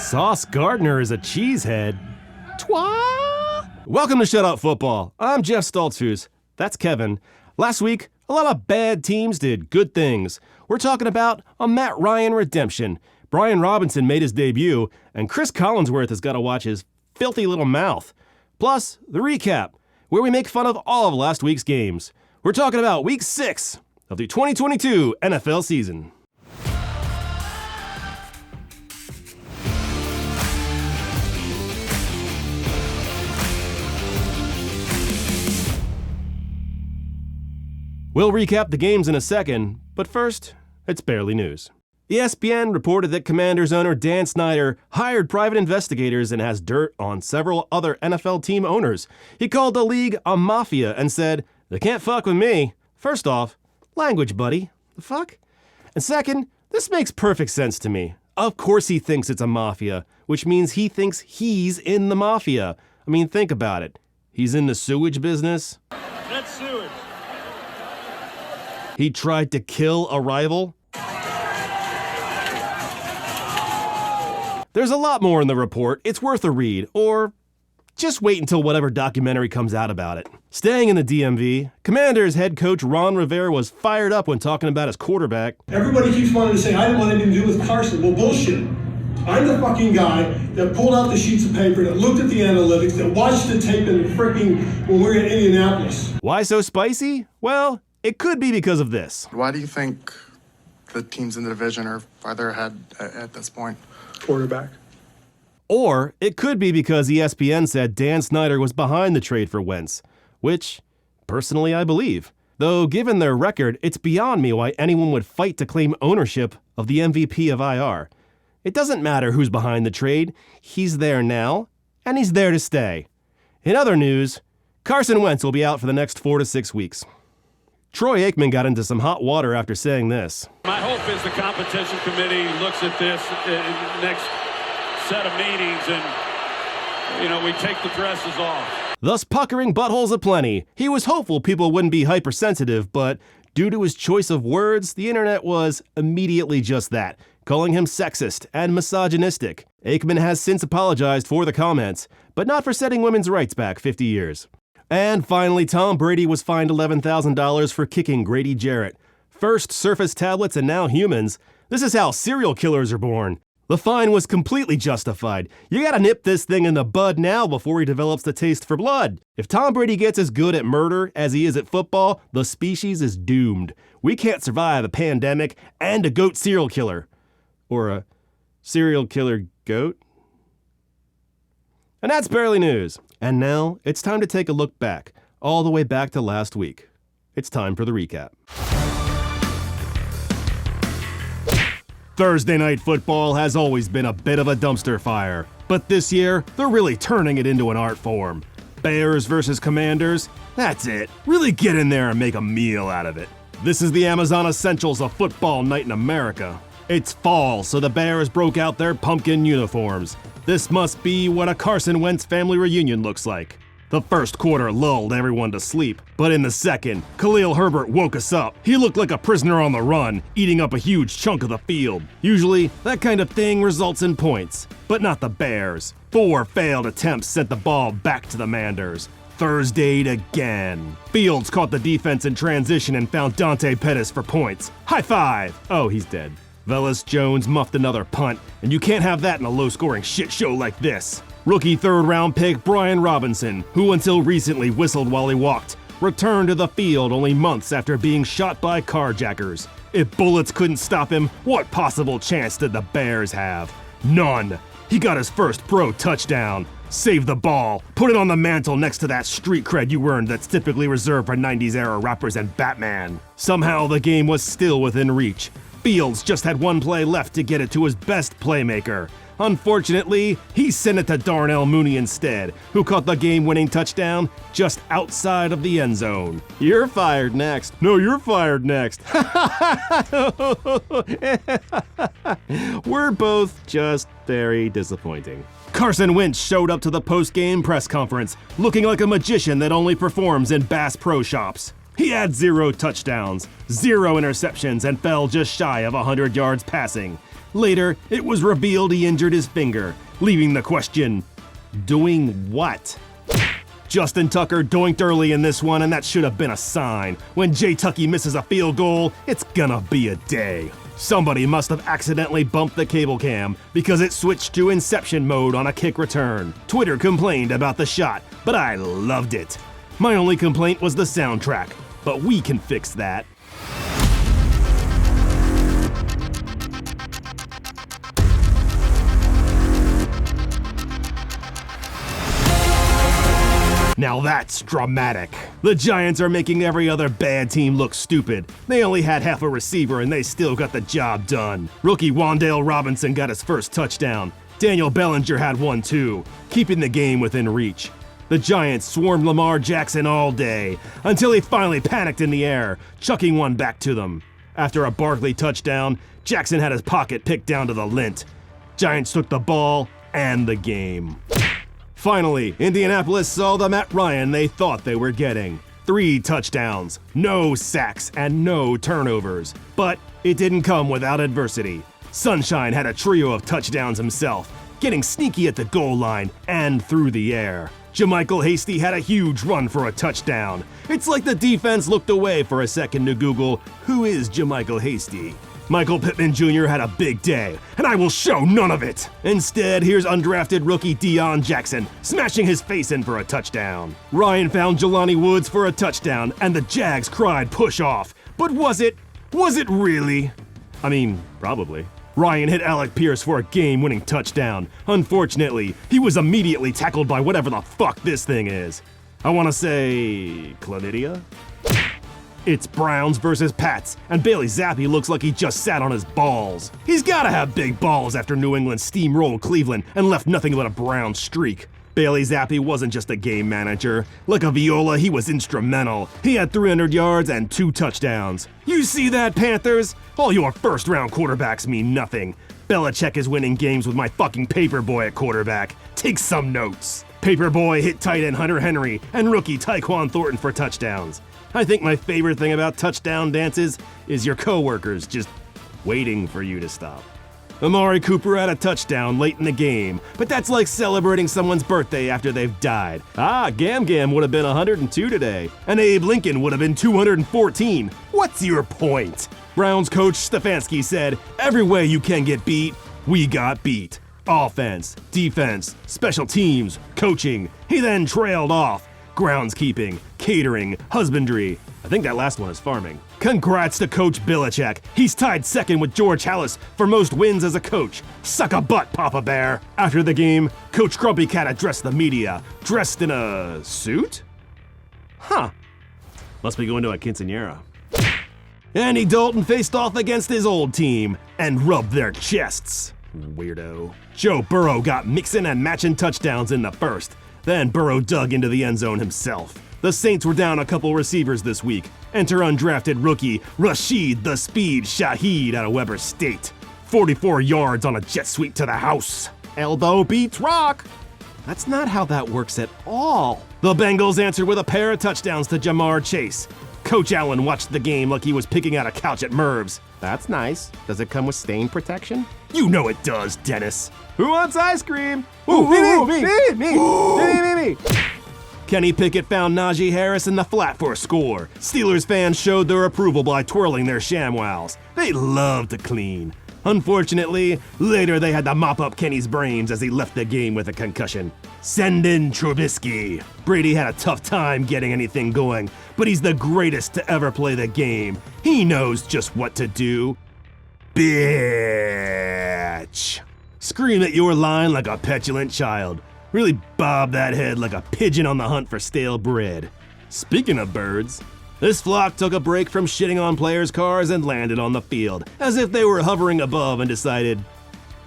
Sauce Gardner is a cheesehead. Twa! Welcome to Shut Up Football. I'm Jeff Stoltzfus. That's Kevin. Last week, a lot of bad teams did good things. We're talking about a Matt Ryan redemption. Brian Robinson made his debut, and Chris Collinsworth has got to watch his filthy little mouth. Plus, the recap, where we make fun of all of last week's games. We're talking about Week 6 of the 2022 NFL season. We'll recap the games in a second, but first, it's barely news. ESPN reported that Commanders owner Dan Snyder hired private investigators and has dirt on several other NFL team owners. He called the league a mafia and said, "They can't fuck with me." First off, language, buddy. The fuck? And second, this makes perfect sense to me. Of course he thinks it's a mafia, which means he thinks he's in the mafia. I mean, think about it. He's in the sewage business. That's sewage. He tried to kill a rival. There's a lot more in the report. It's worth a read, or just wait until whatever documentary comes out about it. Staying in the DMV, Commanders head coach Ron Rivera was fired up when talking about his quarterback. Everybody keeps wanting to say, I didn't want anything to do with Carson. Well, bullshit. I'm the fucking guy that pulled out the sheets of paper, that looked at the analytics, that watched the tape in when we were in Indianapolis. Why so spicy? Well, it could be because of this. Why do you think the teams in the division are farther ahead at this point? Quarterback. Or it could be because ESPN said Dan Snyder was behind the trade for Wentz, which, personally, I believe. Though, given their record, it's beyond me why anyone would fight to claim ownership of the MVP of IR. It doesn't matter who's behind the trade. He's there now, and he's there to stay. In other news, Carson Wentz will be out for the next 4 to 6 weeks. Troy Aikman got into some hot water after saying this. My hope is the competition committee looks at this next set of meetings and, we take the dresses off. Thus puckering buttholes aplenty. He was hopeful people wouldn't be hypersensitive, but due to his choice of words, the internet was immediately just that, calling him sexist and misogynistic. Aikman has since apologized for the comments, but not for setting women's rights back 50 years. And finally, Tom Brady was fined $11,000 for kicking Grady Jarrett. First Surface tablets and now humans. This is how serial killers are born. The fine was completely justified. You gotta nip this thing in the bud now before he develops the taste for blood. If Tom Brady gets as good at murder as he is at football, the species is doomed. We can't survive a pandemic and a goat serial killer. Or a serial killer goat? And that's barely news. And now, it's time to take a look back, all the way back to last week. It's time for the recap. Thursday Night Football has always been a bit of a dumpster fire, but this year, they're really turning it into an art form. Bears versus Commanders, that's it. Really get in there and make a meal out of it. This is the Amazon Essentials of Football Night in America. It's fall, so the Bears broke out their pumpkin uniforms. This must be what a Carson Wentz family reunion looks like. The first quarter lulled everyone to sleep, but in the second, Khalil Herbert woke us up. He looked like a prisoner on the run, eating up a huge chunk of the field. Usually, that kind of thing results in points, but not the Bears. 4 failed attempts sent the ball back to the Manders. Thursdayed again. Fields caught the defense in transition and found Dante Pettis for points. High five! Oh, he's dead. Velus Jones muffed another punt, and you can't have that in a low-scoring shit show like this. Rookie third-round pick Brian Robinson, who until recently whistled while he walked, returned to the field only months after being shot by carjackers. If bullets couldn't stop him, what possible chance did the Bears have? None. He got his first pro touchdown. Saved the ball. Put it on the mantle next to that street cred you earned that's typically reserved for 90s-era rappers and Batman. Somehow the game was still within reach. Fields just had one play left to get it to his best playmaker. Unfortunately, he sent it to Darnell Mooney instead, who caught the game-winning touchdown just outside of the end zone. You're fired next. No, you're fired next. We're both just very disappointing. Carson Wentz showed up to the post-game press conference looking like a magician that only performs in Bass Pro Shops. He had 0 touchdowns, 0 interceptions, and fell just shy of 100 yards passing. Later, it was revealed he injured his finger, leaving the question, doing what? Justin Tucker doinked early in this one, and that should have been a sign. When Jay Tucky misses a field goal, it's gonna be a day. Somebody must have accidentally bumped the cable cam because it switched to Inception mode on a kick return. Twitter complained about the shot, but I loved it. My only complaint was the soundtrack, but we can fix that. Now that's dramatic. The Giants are making every other bad team look stupid. They only had half a receiver and they still got the job done. Rookie Wan'Dale Robinson got his first touchdown. Daniel Bellinger had one too, keeping the game within reach. The Giants swarmed Lamar Jackson all day until he finally panicked in the air, chucking one back to them. After a Barkley touchdown, Jackson had his pocket picked down to the lint. Giants took the ball and the game. Finally, Indianapolis saw the Matt Ryan they thought they were getting. 3 touchdowns, no sacks, and no turnovers. But it didn't come without adversity. Sunshine had a trio of touchdowns himself, getting sneaky at the goal line and through the air. JaMychal Hasty had a huge run for a touchdown. It's like the defense looked away for a second to Google, who is JaMychal Hasty? Michael Pittman Jr. had a big day, and I will show none of it. Instead, here's undrafted rookie Deion Jackson smashing his face in for a touchdown. Ryan found Jelani Woods for a touchdown, and the Jags cried push off. But was it? Was it really? I mean, probably. Ryan hit Alec Pierce for a game-winning touchdown. Unfortunately, he was immediately tackled by whatever the fuck this thing is. I want to say chlamydia? It's Browns versus Pats, and Bailey Zappe looks like he just sat on his balls. He's gotta have big balls after New England steamrolled Cleveland and left nothing but a brown streak. Bailey Zappe wasn't just a game manager. Like a viola, he was instrumental. He had 300 yards and 2 touchdowns. You see that, Panthers? All your first-round quarterbacks mean nothing. Belichick is winning games with my fucking paperboy at quarterback. Take some notes. Paperboy hit tight end Hunter Henry and rookie Tyquan Thornton for touchdowns. I think my favorite thing about touchdown dances is your coworkers just waiting for you to stop. Amari Cooper had a touchdown late in the game, but that's like celebrating someone's birthday after they've died. Gam Gam would have been 102 today, and Abe Lincoln would have been 214. What's your point? Browns coach Stefanski said, every way you can get beat, we got beat. Offense, defense, special teams, coaching. He then trailed off. Groundskeeping, catering, husbandry. I think that last one is farming. Congrats to Coach Belichick. He's tied second with George Halas for most wins as a coach. Suck a butt, Papa Bear. After the game, Coach Grumpy Cat addressed the media, dressed in a suit? Huh. Must be going to a quinceañera. Andy Dalton faced off against his old team and rubbed their chests. Weirdo. Joe Burrow got mixin' and matching touchdowns in the first. Then Burrow dug into the end zone himself. The Saints were down a couple receivers this week. Enter undrafted rookie Rashid the Speed Shaheed out of Weber State. 44 yards on a jet sweep to the house. Elbow beats rock. That's not how that works at all. The Bengals answered with a pair of touchdowns to Jamar Chase. Coach Allen watched the game like he was picking out a couch at Merv's. That's nice. Does it come with stain protection? You know it does, Dennis. Who wants ice cream? Me. Kenny Pickett found Najee Harris in the flat for a score. Steelers fans showed their approval by twirling their ShamWows. They love to clean. Unfortunately, later they had to mop up Kenny's brains as he left the game with a concussion. Send in Trubisky. Brady had a tough time getting anything going, but he's the greatest to ever play the game. He knows just what to do. Bitch. Scream at your line like a petulant child. Really bob that head like a pigeon on the hunt for stale bread. Speaking of birds, this flock took a break from shitting on players' cars and landed on the field, as if they were hovering above and decided,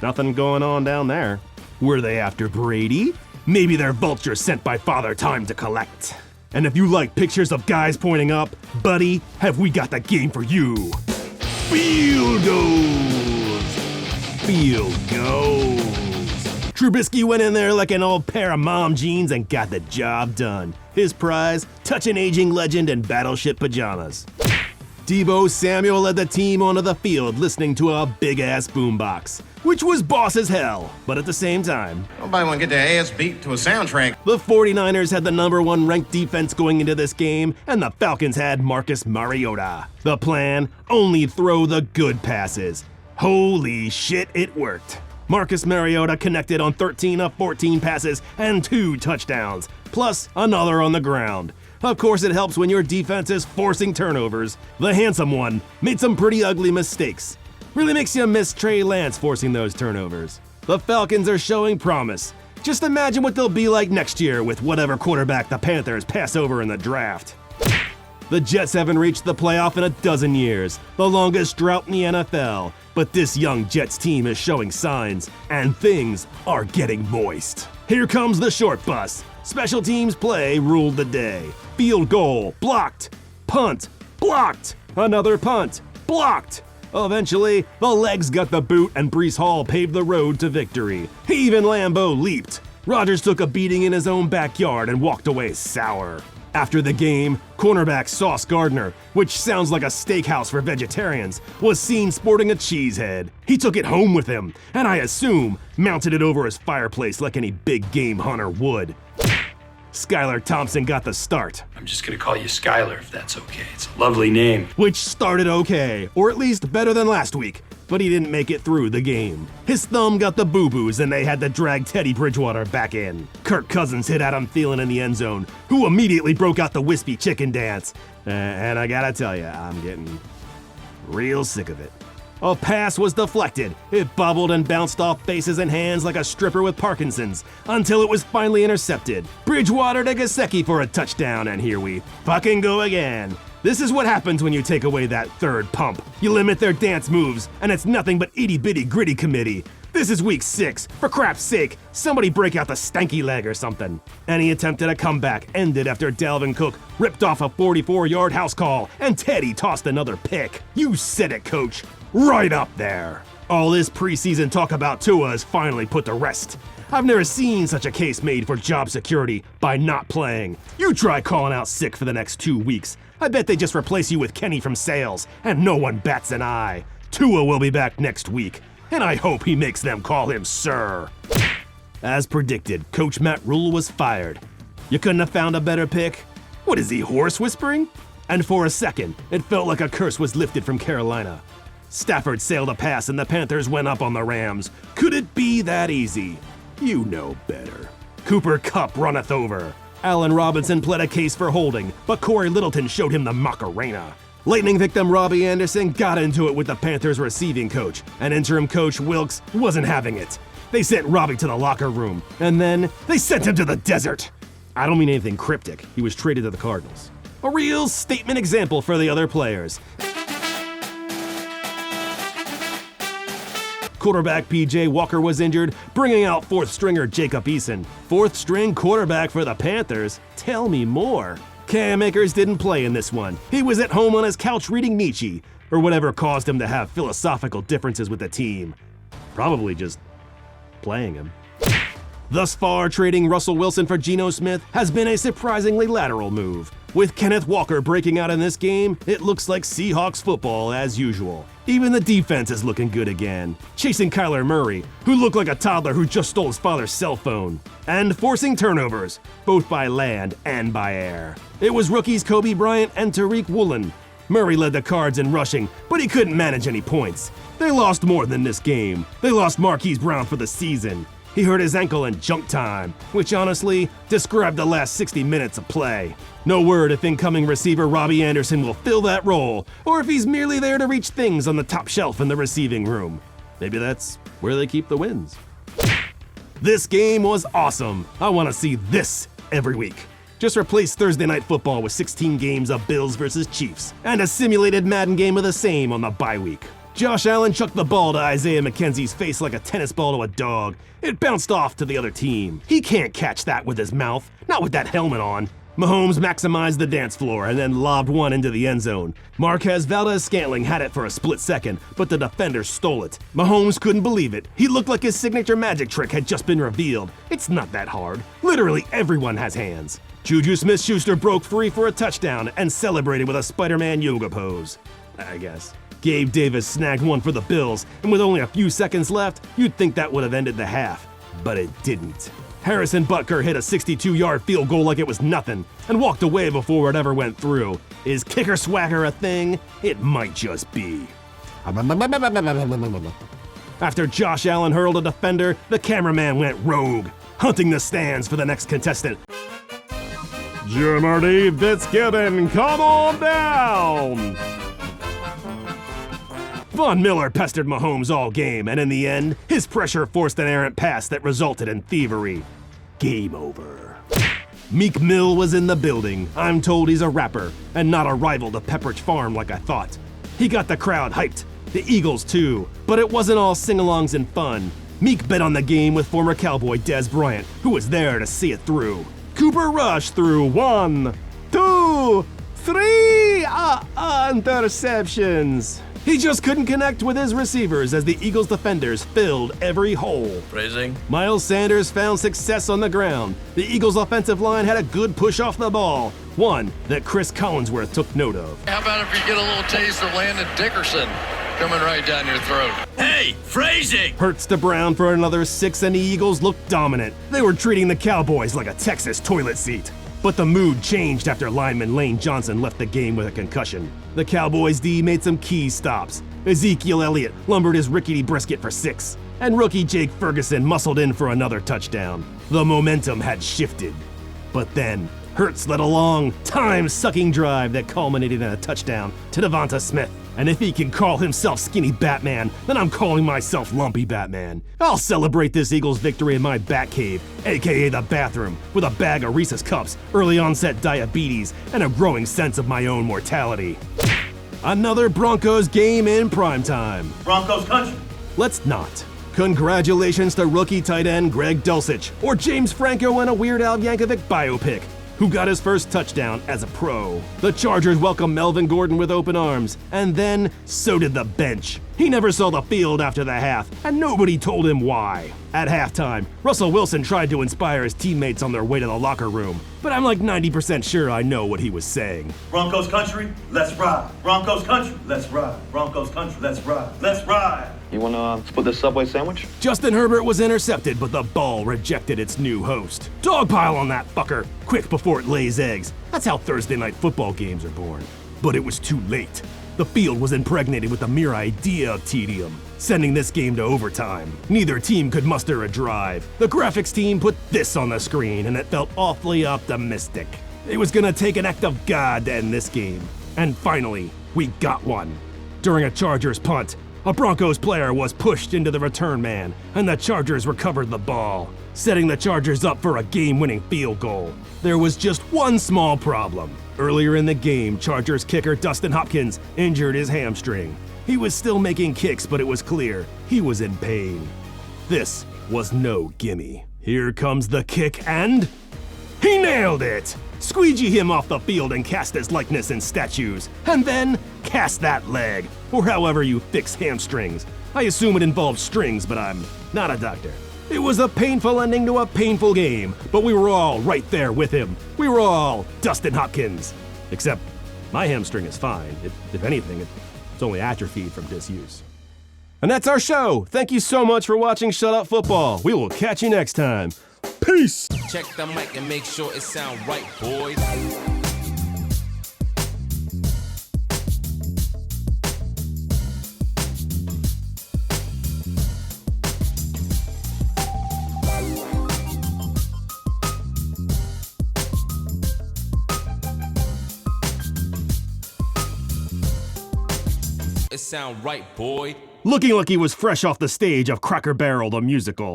nothing going on down there. Were they after Brady? Maybe they're vultures sent by Father Time to collect. And if you like pictures of guys pointing up, buddy, have we got the game for you. Field goals! Field goals! Trubisky went in there like an old pair of mom jeans and got the job done. His prize, touch an aging legend in battleship pajamas. Deebo Samuel led the team onto the field listening to a big-ass boombox, which was boss as hell, but at the same time, nobody want to get their ass beat to a soundtrack. the 49ers had the #1 ranked defense going into this game, and the Falcons had Marcus Mariota. The plan? Only throw the good passes. Holy shit, it worked. Marcus Mariota connected on 13 of 14 passes and 2 touchdowns, plus another on the ground. Of course, it helps when your defense is forcing turnovers. The handsome one made some pretty ugly mistakes. Really makes you miss Trey Lance forcing those turnovers. The Falcons are showing promise. Just imagine what they'll be like next year with whatever quarterback the Panthers pass over in the draft. The Jets haven't reached the playoff in a dozen years, the longest drought in the NFL. But this young Jets team is showing signs, and things are getting moist. Here comes the short bus. Special teams play ruled the day. Field goal, blocked. Punt, blocked. Another punt, blocked. Eventually, the legs got the boot and Breece Hall paved the road to victory. Even Lambeau leaped. Rodgers took a beating in his own backyard and walked away sour. After the game, cornerback Sauce Gardner, which sounds like a steakhouse for vegetarians, was seen sporting a cheese head. He took it home with him, and I assume mounted it over his fireplace like any big game hunter would. Skylar Thompson got the start. I'm just gonna call you Skylar if that's okay. It's a lovely name. Which started okay, or at least better than last week, but he didn't make it through the game. His thumb got the boo-boos and they had to drag Teddy Bridgewater back in. Kirk Cousins hit Adam Thielen in the end zone, who immediately broke out the wispy chicken dance. And I gotta tell ya, I'm getting real sick of it. A pass was deflected. It bobbled and bounced off faces and hands like a stripper with Parkinson's, until it was finally intercepted. Bridgewater to Gesicki for a touchdown, and here we fucking go again. This is what happens when you take away that third pump. You limit their dance moves, and it's nothing but itty-bitty gritty committee. This is week 6. For crap's sake, somebody break out the stanky leg or something. Any attempt at a comeback ended after Dalvin Cook ripped off a 44-yard house call, and Teddy tossed another pick. You said it, coach. Right up there. All this preseason talk about Tua is finally put to rest. I've never seen such a case made for job security by not playing. You try calling out sick for the next 2 weeks. I bet they just replace you with Kenny from sales, and no one bats an eye. Tua will be back next week, and I hope he makes them call him sir. As predicted, Coach Matt Rule was fired. You couldn't have found a better pick? What is he, horse whispering? And for a second, it felt like a curse was lifted from Carolina. Stafford sailed a pass and the Panthers went up on the Rams. Could it be that easy? You know better. Cooper Kupp runneth over. Allen Robinson pled a case for holding, but Corey Littleton showed him the Macarena. Lightning victim Robbie Anderson got into it with the Panthers receiving coach, and interim coach Wilkes wasn't having it. They sent Robbie to the locker room, and then they sent him to the desert. I don't mean anything cryptic. He was traded to the Cardinals. A real statement example for the other players. Quarterback P.J. Walker was injured, bringing out fourth stringer Jacob Eason. Fourth string quarterback for the Panthers? Tell me more. Cam Akers didn't play in this one. He was at home on his couch reading Nietzsche, or whatever caused him to have philosophical differences with the team. Probably just playing him. Thus far, trading Russell Wilson for Geno Smith has been a surprisingly lateral move. With Kenneth Walker breaking out in this game, it looks like Seahawks football as usual. Even the defense is looking good again, chasing Kyler Murray, who looked like a toddler who just stole his father's cell phone, and forcing turnovers, both by land and by air. It was rookies Kobe Bryant and Tariq Woolen. Murray led the Cards in rushing, but he couldn't manage any points. They lost more than this game. They lost Marquise Brown for the season. He hurt his ankle in junk time, which honestly described the last 60 minutes of play. No word if incoming receiver Robbie Anderson will fill that role, or if he's merely there to reach things on the top shelf in the receiving room. Maybe that's where they keep the wins. This game was awesome. I want to see this every week. Just replace Thursday Night Football with 16 games of Bills versus Chiefs, and a simulated Madden game of the same on the bye week. Josh Allen chucked the ball to Isaiah McKenzie's face like a tennis ball to a dog. It bounced off to the other team. He can't catch that with his mouth, not with that helmet on. Mahomes maximized the dance floor and then lobbed one into the end zone. Marquez Valdes-Scantling had it for a split second, but the defender stole it. Mahomes couldn't believe it. He looked like his signature magic trick had just been revealed. It's not that hard. Literally everyone has hands. Juju Smith-Schuster broke free for a touchdown and celebrated with a Spider-Man yoga pose, I guess. Gabe Davis snagged one for the Bills, and with only a few seconds left, you'd think that would have ended the half. But it didn't. Harrison Butker hit a 62-yard field goal like it was nothing, and walked away before it ever went through. Is kicker swagger a thing? It might just be. After Josh Allen hurled a defender, the cameraman went rogue, hunting the stands for the next contestant. Jimmy Fitzgibbon, come on down! Von Miller pestered Mahomes all game, and in the end, his pressure forced an errant pass that resulted in thievery. Game over. Meek Mill was in the building. I'm told he's a rapper, and not a rival to Pepperidge Farm like I thought. He got the crowd hyped, the Eagles too, but it wasn't all sing-alongs and fun. Meek bet on the game with former Cowboy Dez Bryant, who was there to see it through. Cooper Rush threw 1, 2, 3 interceptions. He just couldn't connect with his receivers as the Eagles defenders filled every hole. Phrasing. Miles Sanders found success on the ground. The Eagles offensive line had a good push off the ball, one that Chris Collinsworth took note of. How about if you get a little taste of Landon Dickerson coming right down your throat? Hey, phrasing! Hurts to Brown for another 6, and the Eagles looked dominant. They were treating the Cowboys like a Texas toilet seat. But the mood changed after lineman Lane Johnson left the game with a concussion. The Cowboys D made some key stops. Ezekiel Elliott lumbered his rickety brisket for 6, and rookie Jake Ferguson muscled in for another touchdown. The momentum had shifted. But then, Hurts led a long, time-sucking drive that culminated in a touchdown to Devonta Smith. And if he can call himself Skinny Batman, then I'm calling myself Lumpy Batman. I'll celebrate this Eagles victory in my Batcave, aka the bathroom, with a bag of Reese's Cups, early onset diabetes, and a growing sense of my own mortality. Another Broncos game in primetime. Broncos country. Let's not. Congratulations to rookie tight end Greg Dulcich, or James Franco in a Weird Al Yankovic biopic, who got his first touchdown as a pro. The Chargers welcomed Melvin Gordon with open arms, and then so did the bench. He never saw the field after the half, and nobody told him why. At halftime, Russell Wilson tried to inspire his teammates on their way to the locker room, but I'm like 90% sure I know what he was saying. Broncos country, let's ride. Broncos country, let's ride. Broncos country, let's ride. Let's ride. You wanna split this Subway sandwich? Justin Herbert was intercepted, but the ball rejected its new host. Dogpile on that fucker, quick before it lays eggs. That's how Thursday night football games are born. But it was too late. The field was impregnated with the mere idea of tedium, sending this game to overtime. Neither team could muster a drive. The graphics team put this on the screen, and it felt awfully optimistic. It was gonna take an act of God to end this game. And finally, we got one. During a Chargers punt, a Broncos player was pushed into the return man, and the Chargers recovered the ball, setting the Chargers up for a game-winning field goal. There was just one small problem. Earlier in the game, Chargers kicker Dustin Hopkins injured his hamstring. He was still making kicks, but it was clear he was in pain. This was no gimme. Here comes the kick, and he nailed it! Squeegee him off the field and cast his likeness in statues, and then cast that leg, or however you fix hamstrings. I assume it involves strings, but I'm not a doctor. It was a painful ending to a painful game, but we were all right there with him. We were all Dustin Hopkins. Except my hamstring is fine. If anything, it's only atrophied from disuse. And that's our show. Thank you so much for watching Shut Up Football. We will catch you next time. Peace! Check the mic and make sure it sound right, boys. It sound right, boy. Looking like he was fresh off the stage of Cracker Barrel the musical.